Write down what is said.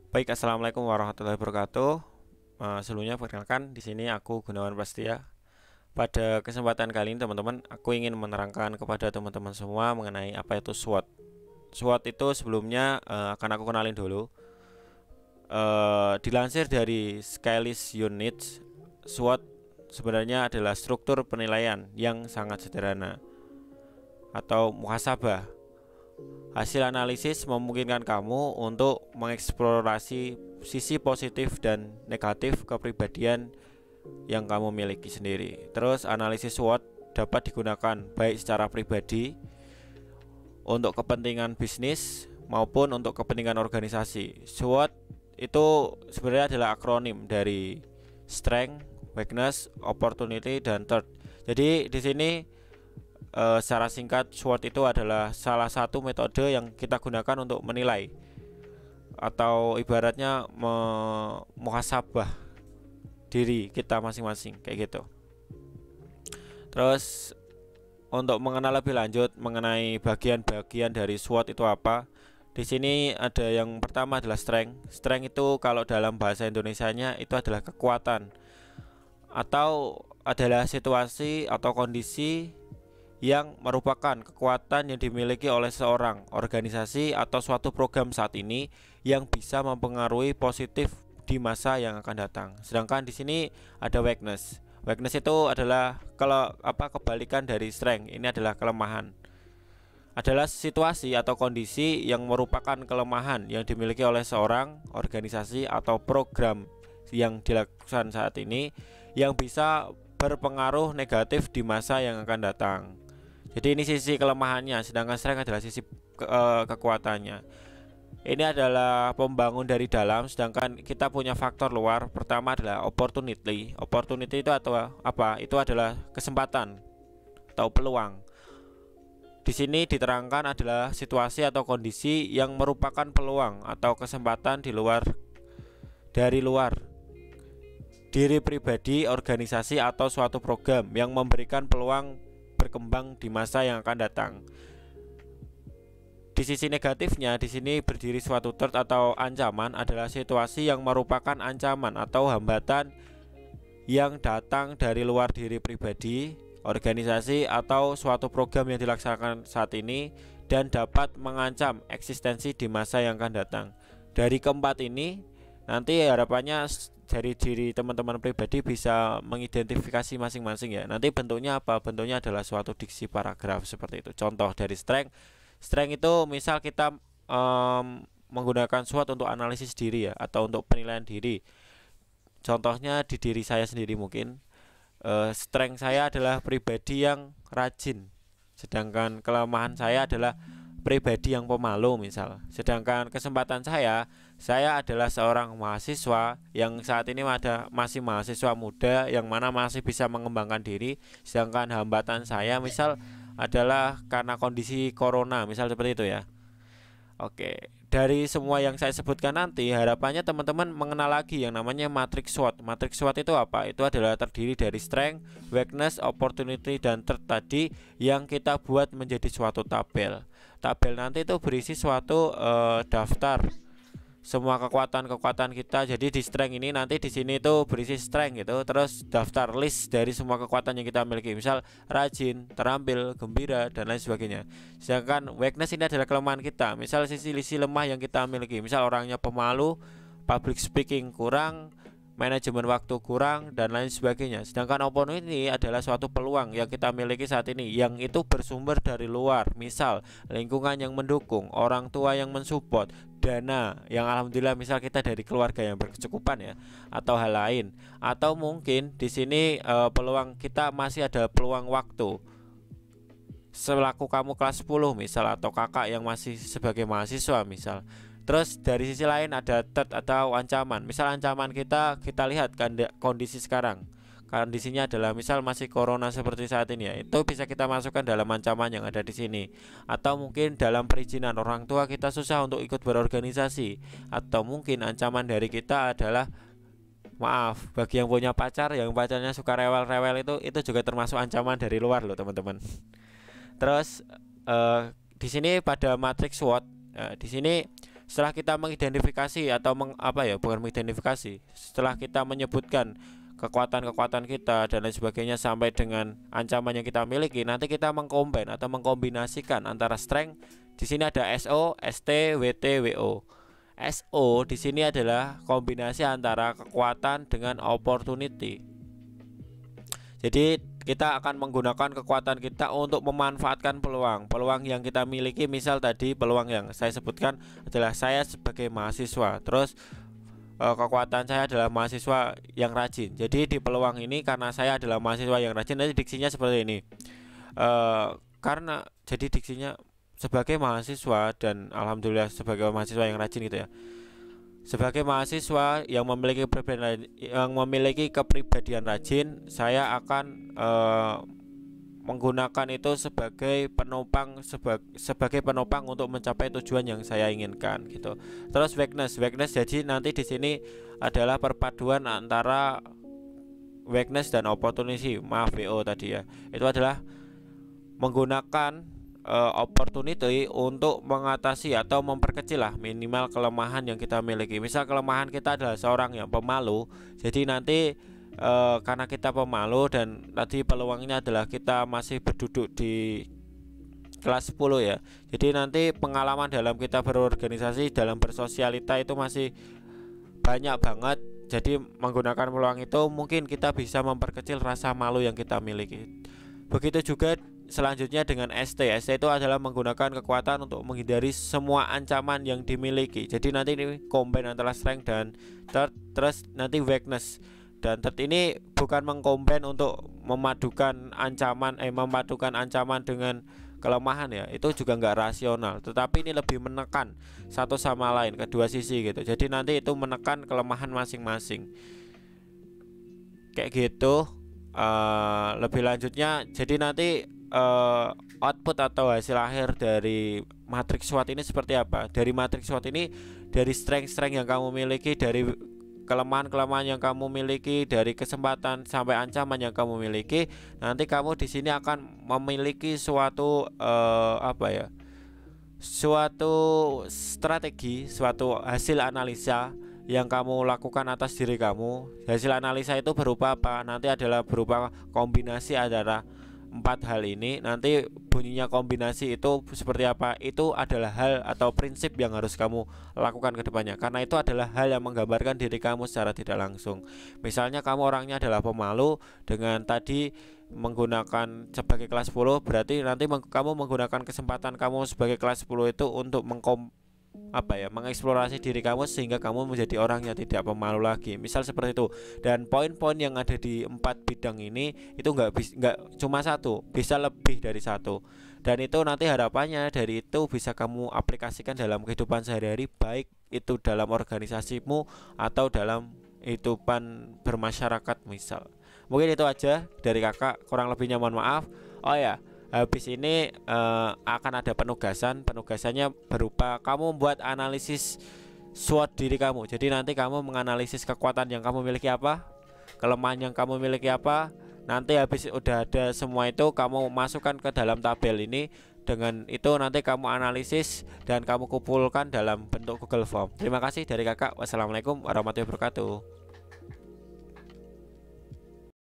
Baik, assalamualaikum warahmatullahi wabarakatuh. Sebelumnya perkenalkan di sini aku Gunawan Prastia. Pada kesempatan kali ini teman-teman, aku ingin menerangkan kepada teman-teman semua mengenai apa itu SWOT. SWOT itu sebelumnya akan aku kenalin dulu. Dilansir dari Scales Units, SWOT sebenarnya adalah struktur penilaian yang sangat sederhana atau muhasabah. Hasil analisis memungkinkan kamu untuk mengeksplorasi sisi positif dan negatif kepribadian yang kamu miliki sendiri. Terus analisis SWOT dapat digunakan baik secara pribadi untuk kepentingan bisnis maupun untuk kepentingan organisasi. SWOT itu sebenarnya adalah akronim dari Strength, Weakness, Opportunity, dan Threat. Jadi di sini secara singkat, SWOT itu adalah salah satu metode yang kita gunakan untuk menilai atau ibaratnya muhasabah diri kita masing-masing kayak gitu. Terus untuk mengenal lebih lanjut mengenai bagian-bagian dari SWOT itu apa, di sini ada yang pertama adalah strength. Strength itu kalau dalam bahasa Indonesianya itu adalah kekuatan atau adalah situasi atau kondisi yang merupakan kekuatan yang dimiliki oleh seorang organisasi atau suatu program saat ini yang bisa mempengaruhi positif di masa yang akan datang. Sedangkan di sini ada weakness. Weakness itu adalah kalau kebalikan dari strength. Ini adalah kelemahan. Adalah situasi atau kondisi yang merupakan kelemahan yang dimiliki oleh seorang organisasi atau program yang dilakukan saat ini yang bisa berpengaruh negatif di masa yang akan datang. Jadi ini sisi kelemahannya, sedangkan strength adalah sisi kekuatannya. Ini adalah pembangun dari dalam, sedangkan kita punya faktor luar. Pertama adalah opportunity. Opportunity itu atau apa? Itu adalah kesempatan atau peluang. Di sini diterangkan adalah situasi atau kondisi yang merupakan peluang atau kesempatan di luar dari luar diri pribadi, organisasi atau suatu program yang memberikan peluang berkembang di masa yang akan datang. Di sisi negatifnya, di sini berdiri suatu threat atau ancaman adalah situasi yang merupakan ancaman atau hambatan yang datang dari luar diri pribadi, organisasi atau suatu program yang dilaksanakan saat ini dan dapat mengancam eksistensi di masa yang akan datang. Dari keempat ini, nanti harapannya dari diri teman-teman pribadi bisa mengidentifikasi masing-masing ya. Nanti bentuknya apa? Bentuknya adalah suatu diksi paragraf seperti itu. Contoh dari strength. Strength itu misal kita menggunakan SWOT untuk analisis diri ya atau untuk penilaian diri. Contohnya di diri saya sendiri mungkin strength saya adalah pribadi yang rajin. Sedangkan kelemahan saya adalah pribadi yang pemalu misal. Sedangkan kesempatan saya adalah seorang mahasiswa yang saat ini masih mahasiswa muda yang mana masih bisa mengembangkan diri. Sedangkan hambatan saya misal adalah karena kondisi corona misal seperti itu ya. Oke, dari semua yang saya sebutkan nanti, harapannya teman-teman mengenal lagi yang namanya matriks SWOT. Matriks SWOT itu apa? Itu adalah terdiri dari strength, weakness, opportunity, dan threat tadi yang kita buat menjadi suatu tabel. Tabel nanti itu berisi suatu daftar semua kekuatan-kekuatan kita. Jadi di strength ini nanti di sini itu berisi strength gitu, terus daftar list dari semua kekuatan yang kita miliki. Misal rajin, terampil, gembira dan lain sebagainya. Sedangkan weakness ini adalah kelemahan kita. Misal sisi-sisi lemah yang kita miliki. Misal orangnya pemalu, public speaking kurang, manajemen waktu kurang dan lain sebagainya. Sedangkan opportunity adalah suatu peluang yang kita miliki saat ini yang itu bersumber dari luar. Misal lingkungan yang mendukung, orang tua yang mensupport, dana yang alhamdulillah misal kita dari keluarga yang berkecukupan ya atau hal lain. Atau mungkin di sini peluang kita masih ada peluang waktu. Selaku kamu kelas 10 misal atau kakak yang masih sebagai mahasiswa misal. Terus dari sisi lain ada threat atau ancaman. Misal ancaman kita lihat kondisi sekarang. Kondisinya adalah misal masih corona seperti saat ini ya. Itu bisa kita masukkan dalam ancaman yang ada di sini. Atau mungkin dalam perizinan orang tua kita susah untuk ikut berorganisasi. Atau mungkin ancaman dari kita adalah maaf bagi yang punya pacar, yang pacarnya suka rewel-rewel itu juga termasuk ancaman dari luar loh teman-teman. Terus di sini pada matriks SWOT, di sini Setelah kita mengidentifikasi atau bukan mengidentifikasi, setelah kita menyebutkan kekuatan-kekuatan kita dan lain sebagainya sampai dengan ancaman yang kita miliki, nanti kita mengcombine atau mengkombinasikan antara strength. Di sini ada SO, ST, WT, WO. SO di sini adalah kombinasi antara kekuatan dengan opportunity. Jadi kita akan menggunakan kekuatan kita untuk memanfaatkan peluang yang kita miliki. Misal tadi peluang yang saya sebutkan adalah saya sebagai mahasiswa, terus kekuatan saya adalah mahasiswa yang rajin. Jadi di peluang ini, karena saya adalah mahasiswa yang rajin, nanti diksinya seperti ini. Karena jadi diksinya sebagai mahasiswa, dan alhamdulillah sebagai mahasiswa yang rajin gitu ya. Sebagai mahasiswa yang memiliki kepribadian rajin, saya akan menggunakan itu sebagai penopang untuk mencapai tujuan yang saya inginkan gitu. Terus weakness jadi nanti di sini adalah perpaduan antara weakness dan opportunity. Maaf, WO tadi ya. Itu adalah menggunakan opportunity untuk mengatasi atau memperkecil lah minimal kelemahan yang kita miliki. Misal kelemahan kita adalah seorang yang pemalu, jadi nanti karena kita pemalu dan tadi peluangnya adalah kita masih berduduk di kelas 10 ya. Jadi nanti pengalaman dalam kita berorganisasi, dalam bersosialita itu masih banyak banget. Jadi menggunakan peluang itu mungkin kita bisa memperkecil rasa malu yang kita miliki. Begitu juga selanjutnya dengan ST. ST itu adalah menggunakan kekuatan untuk menghindari semua ancaman yang dimiliki. Jadi nanti ini combine antara strength dan third, terus nanti weakness. Dan third ini bukan mengcombine untuk memadukan ancaman dengan kelemahan ya. Itu juga nggak rasional. Tetapi ini lebih menekan satu sama lain, kedua sisi gitu. Jadi nanti itu menekan kelemahan masing-masing. Kayak gitu. Lebih lanjutnya, jadi nanti output atau hasil akhir dari matriks SWOT ini seperti apa? Dari matriks SWOT ini, dari strength yang kamu miliki, dari kelemahan yang kamu miliki, dari kesempatan sampai ancaman yang kamu miliki, nanti kamu di sini akan memiliki suatu suatu strategi, suatu hasil analisa yang kamu lakukan atas diri kamu. Hasil analisa itu berupa apa? Nanti adalah berupa kombinasi antara 4 hal ini. Nanti bunyinya kombinasi itu seperti apa? Itu adalah hal atau prinsip yang harus kamu lakukan ke depannya, karena itu adalah hal yang menggambarkan diri kamu secara tidak langsung. Misalnya kamu orangnya adalah pemalu, dengan tadi menggunakan sebagai kelas 10, berarti nanti kamu menggunakan kesempatan kamu sebagai kelas 10 itu untuk mengeksplorasi diri kamu sehingga kamu menjadi orang yang tidak pemalu lagi. Misal seperti itu. Dan poin-poin yang ada di 4 bidang ini itu nggak cuma satu, bisa lebih dari satu. Dan itu nanti harapannya dari itu bisa kamu aplikasikan dalam kehidupan sehari-hari, baik itu dalam organisasimu atau dalam kehidupan bermasyarakat misal. Mungkin itu aja dari kakak, kurang lebihnya mohon maaf. Oh ya, habis ini akan ada penugasannya berupa kamu membuat analisis SWOT diri kamu. Jadi nanti kamu menganalisis kekuatan yang kamu miliki apa, kelemahan yang kamu miliki apa. Nanti habis udah ada semua itu, kamu masukkan ke dalam tabel ini. Dengan itu nanti kamu analisis dan kamu kumpulkan dalam bentuk Google Form. Terima kasih dari kakak. Wassalamualaikum warahmatullahi wabarakatuh.